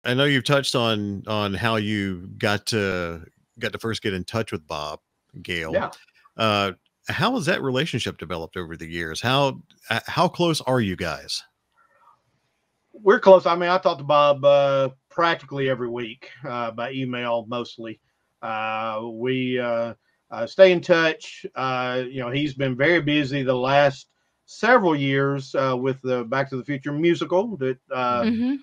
I know you've touched on how you got to first get in touch with Bob Gale. Yeah. Uh, how has that relationship developed over the years? How close are you guys? We're close. I mean, I talk to Bob practically every week by email mostly. We stay in touch. He's been very busy the last several years with the Back to the Future musical that Mm-hmm.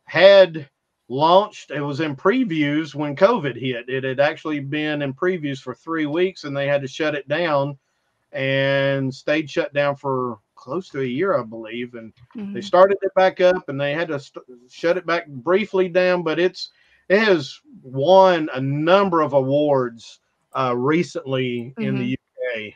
had launched. It was in previews when COVID hit. It had actually been in previews for 3 weeks, and they had to shut it down, and stayed shut down for close to a year, I believe. And they started it back up, and they had to shut it back briefly down. But it has won a number of awards recently in the UK.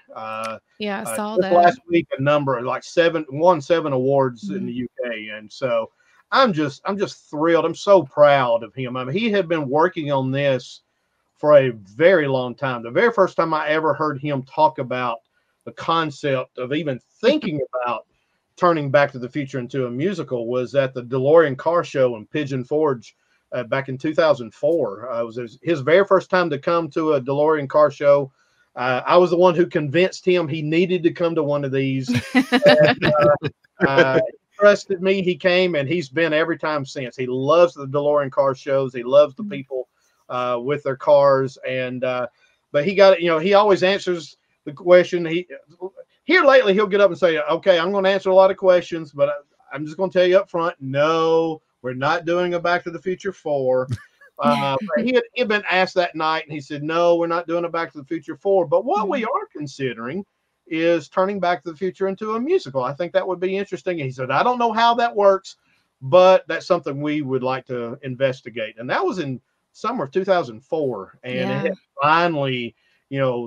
Yeah, I saw just that. last week, a number like won 7 awards in the UK, and so I'm just thrilled. I'm so proud of him. I mean, he had been working on this for a very long time. The very first time I ever heard him talk about the concept of even thinking about turning Back to the Future into a musical was at the DeLorean car show in Pigeon Forge back in 2004. It was his very first time to come to a DeLorean car show. I was the one who convinced him he needed to come to one of these. And, trusted me. He came, and he's been every time since. He loves the DeLorean car shows. He loves the people with their cars. And but he got, he always answers the question. Here lately he'll get up and say, okay, I'm going to answer a lot of questions, but I'm just going to tell you up front, no, we're not doing a Back to the Future 4. He had been asked that night, and he said, no, we're not doing a Back to the Future 4. But what we are considering is turning Back to the Future into a musical. I think that would be interesting. And he said, I don't know how that works, but that's something we would like to investigate. And that was in summer of 2004. And it had finally,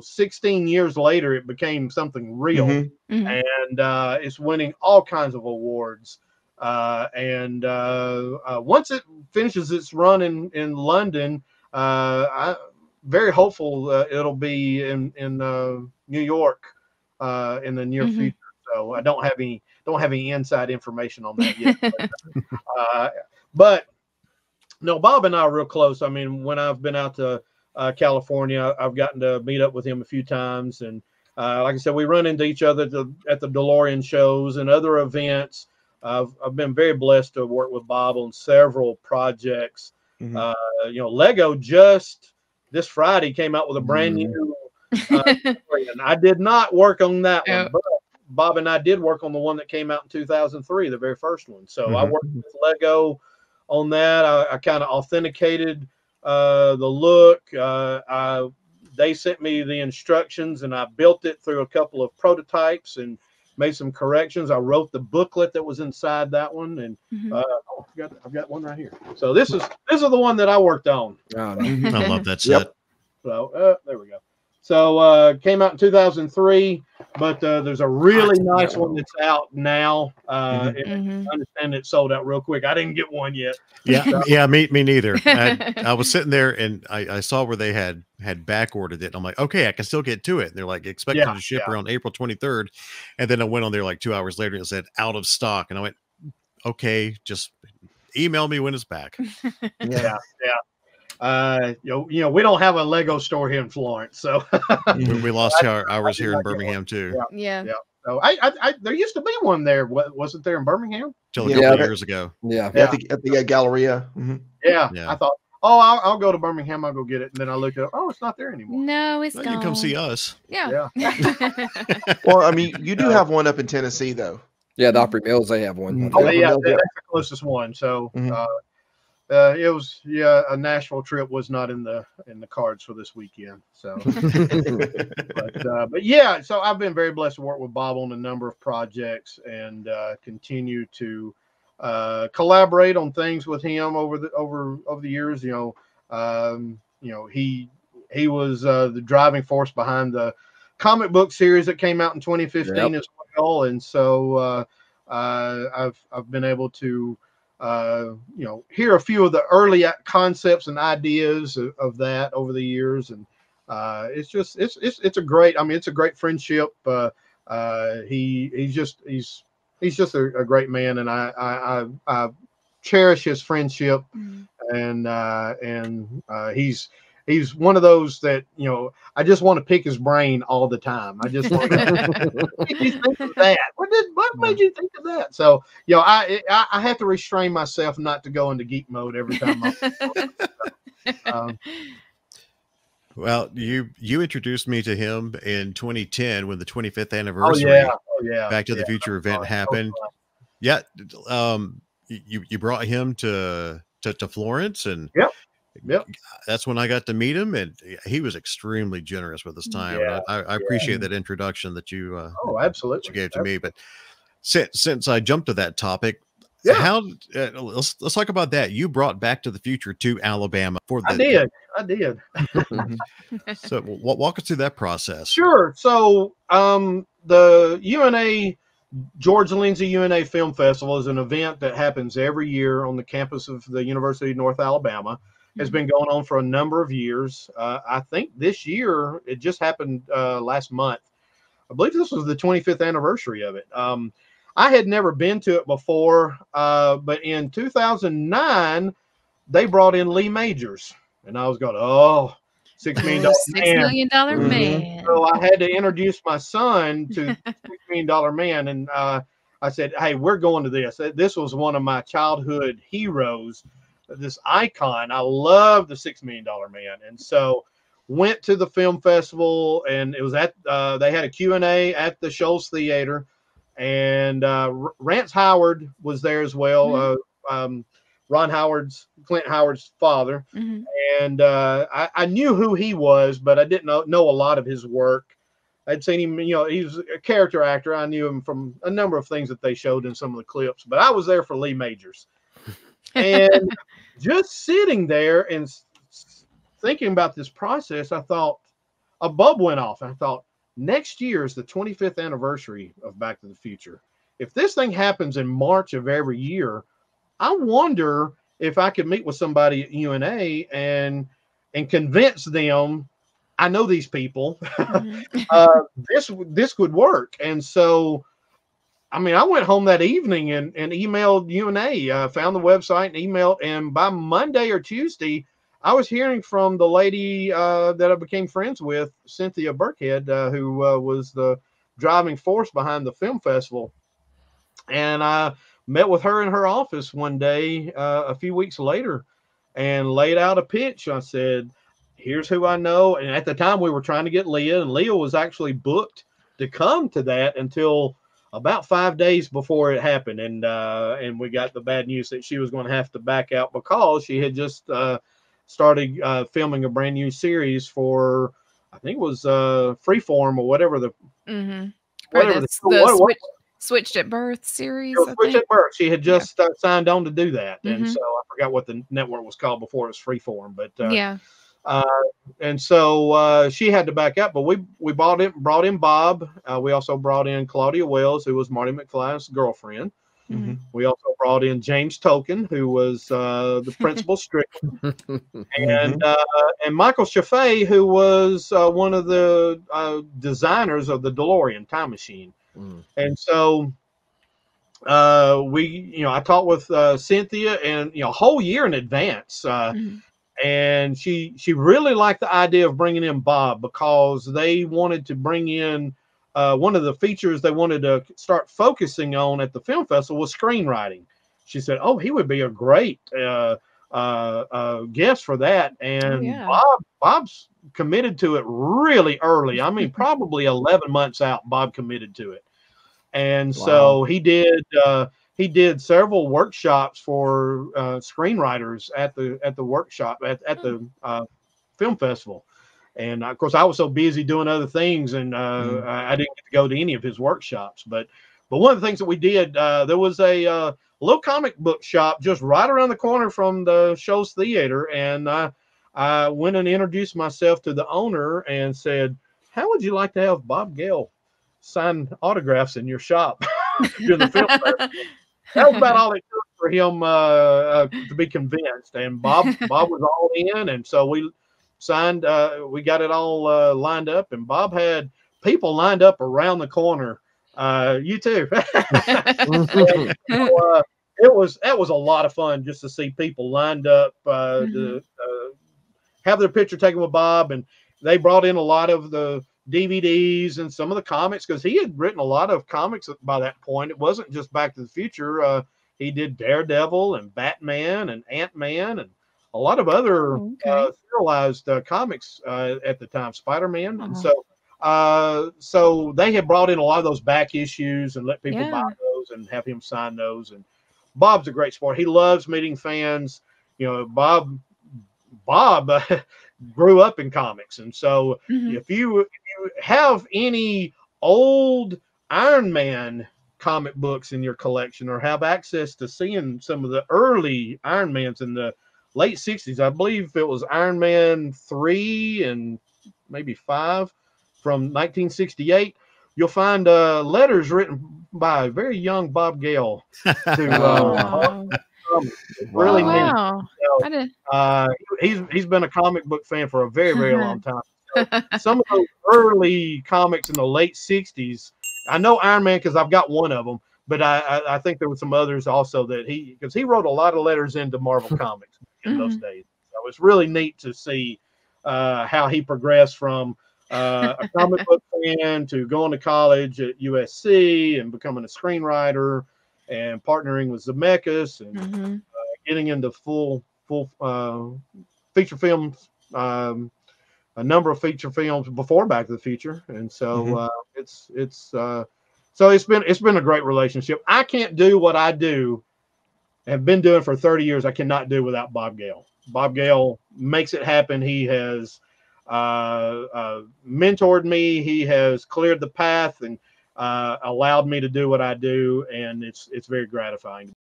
16 years later, it became something real. And it's winning all kinds of awards. And once it finishes its run in London, I'm very hopeful it'll be in New York in the near future. So I don't have any inside information on that yet. But no, Bob and I are real close. I mean, when I've been out to California, I've gotten to meet up with him a few times, and like I said, we run into each other at the DeLorean shows and other events. I've been very blessed to work with Bob on several projects. Lego just this Friday came out with a brand new DeLorean. I did not work on that one, but Bob and I did work on the one that came out in 2003, the very first one. So I worked with Lego on that. I kind of authenticated the look. They sent me the instructions, and I built it through a couple of prototypes and made some corrections. I wrote the booklet that was inside that one, and I've got one right here. So this is the one that I worked on. I love that set. So there we go. So came out in 2003, but there's a really nice one that's out now. I understand it sold out real quick. I didn't get one yet. Yeah, me neither. I was sitting there, and I saw where they had back ordered it. I'm like, okay, I can still get to it. And they're like, expected to ship around April 23rd. And then I went on there like 2 hours later, and it said out of stock. And I went, okay, just email me when it's back. Yeah. We don't have a Lego store here in Florence, so we lost ours here in Birmingham too. Yeah. So I there used to be one there, wasn't there, in Birmingham? Till a couple of years ago. At the Galleria. Yeah, I thought, I'll go to Birmingham, I'll go get it, and then I looked up, it's not there anymore. No, it's gone. You come see us. Yeah. Well, I mean, you do have one up in Tennessee, though. Yeah, the Opry Mills, they have one. That's the closest one. So it was a Nashville trip was not in the cards for this weekend. So but yeah, so I've been very blessed to work with Bob on a number of projects and continue to collaborate on things with him over the years. He was the driving force behind the comic book series that came out in 2015 as well, and so I've been able to hear a few of the early concepts and ideas of that over the years, and it's a great friendship. He's he's just a great man, and I cherish his friendship, and he's one of those that, I just want to pick his brain all the time. I just want to what did you think of that? What made you think of that? So, I have to restrain myself not to go into geek mode every time. Well, you introduced me to him in 2010 when the 25th anniversary Back to the Future event happened. Yeah, you brought him to Florence, and Yep. That's when I got to meet him, and he was extremely generous with his time. Yeah, and I appreciate that introduction that you absolutely that you gave to me. But since I jumped to that topic, how let's talk about that. You brought Back to the Future to Alabama for the. I did. So walk us through that process. Sure. So the UNA George Lindsay UNA Film Festival is an event that happens every year on the campus of the University of North Alabama. Has been going on for a number of years. I think this year, it just happened last month. I believe this was the 25th anniversary of it. I had never been to it before, but in 2009, they brought in Lee Majors. And I was going, $6 million man. $6 million man. So I had to introduce my son to $6 million man. And I said, hey, we're going to this. This was one of my childhood heroes, this icon. I love the $6 Million Man. And so went to the film festival, and it was at, they had a Q&A at the Shoals Theater, and Rance Howard was there as well. Clint Howard's father. And I knew who he was, but I didn't know a lot of his work. I'd seen him, he was a character actor. I knew him from a number of things that they showed in some of the clips, but I was there for Lee Majors. And just sitting there and thinking about this process, I thought a bulb went off. I thought, next year is the 25th anniversary of Back to the Future. If this thing happens in March of every year, I wonder if I could meet with somebody at UNA and convince them, I know these people, this would work. And so, I went home that evening and emailed UNA, found the website and emailed. And by Monday or Tuesday, I was hearing from the lady that I became friends with, Cynthia Burkhead, who was the driving force behind the film festival. And I met with her in her office one day a few weeks later and laid out a pitch. I said, here's who I know. And at the time we were trying to get Leah, and Leah was actually booked to come to that until about 5 days before it happened. And we got the bad news that she was going to have to back out because she had just started filming a brand new series for, I think it was Freeform or whatever Switched at Birth series. Switched at Birth. She had just signed on to do that. And so I forgot what the network was called before it was Freeform, but and so she had to back up, but we brought in Bob. We also brought in Claudia Wells, who was Marty McFly's girlfriend. We also brought in James Token, who was the principal Strickland, and Michael Chaffee, who was one of the designers of the DeLorean time machine. And so I talked with Cynthia, and a whole year in advance. And she really liked the idea of bringing in Bob because they wanted to bring in one of the features they wanted to start focusing on at the film festival was screenwriting. She said, he would be a great guest for that. And Bob's committed to it really early. Probably 11 months out, Bob committed to it. And so he did several workshops for screenwriters at the workshop at the film festival. And of course I was so busy doing other things, and I didn't get to go to any of his workshops, but one of the things that we did, there was a little comic book shop just right around the corner from the Shoals Theater. And I went and introduced myself to the owner and said, how would you like to have Bob Gale sign autographs in your shop during the film festival? That was about all it took for him to be convinced. And Bob was all in. And so we signed, we got it all lined up. And Bob had people lined up around the corner You too. So, that was a lot of fun just to see people lined up to have their picture taken with Bob, and they brought in a lot of the DVDs and some of the comics because he had written a lot of comics by that point. It wasn't just Back to the Future. He did Daredevil and Batman and Ant-Man and a lot of other serialized comics at the time, Spider-Man. And so they had brought in a lot of those back issues and let people buy those and have him sign those. And Bob's a great sport. He loves meeting fans. You know, Bob grew up in comics. And so if you have any old Iron Man comic books in your collection or have access to seeing some of the early Iron Mans in the late 60s, I believe it was Iron Man 3 and maybe 5 from 1968, you'll find letters written by a very young Bob Gale to really neat. So, he's been a comic book fan for a very, very long time. So some of those early comics in the late 60s, I know Iron Man because I've got one of them, but I think there were some others also that because he wrote a lot of letters into Marvel Comics in those days. So it's really neat to see how he progressed from a comic book fan to going to college at USC and becoming a screenwriter and partnering with Zemeckis and getting into full feature films, a number of feature films before Back to the Future, and so it's been a great relationship. I can't do what I do, have been doing for 30 years. I cannot do without Bob Gale. Bob Gale makes it happen. He has mentored me. He has cleared the path and allowed me to do what I do, and it's very gratifying.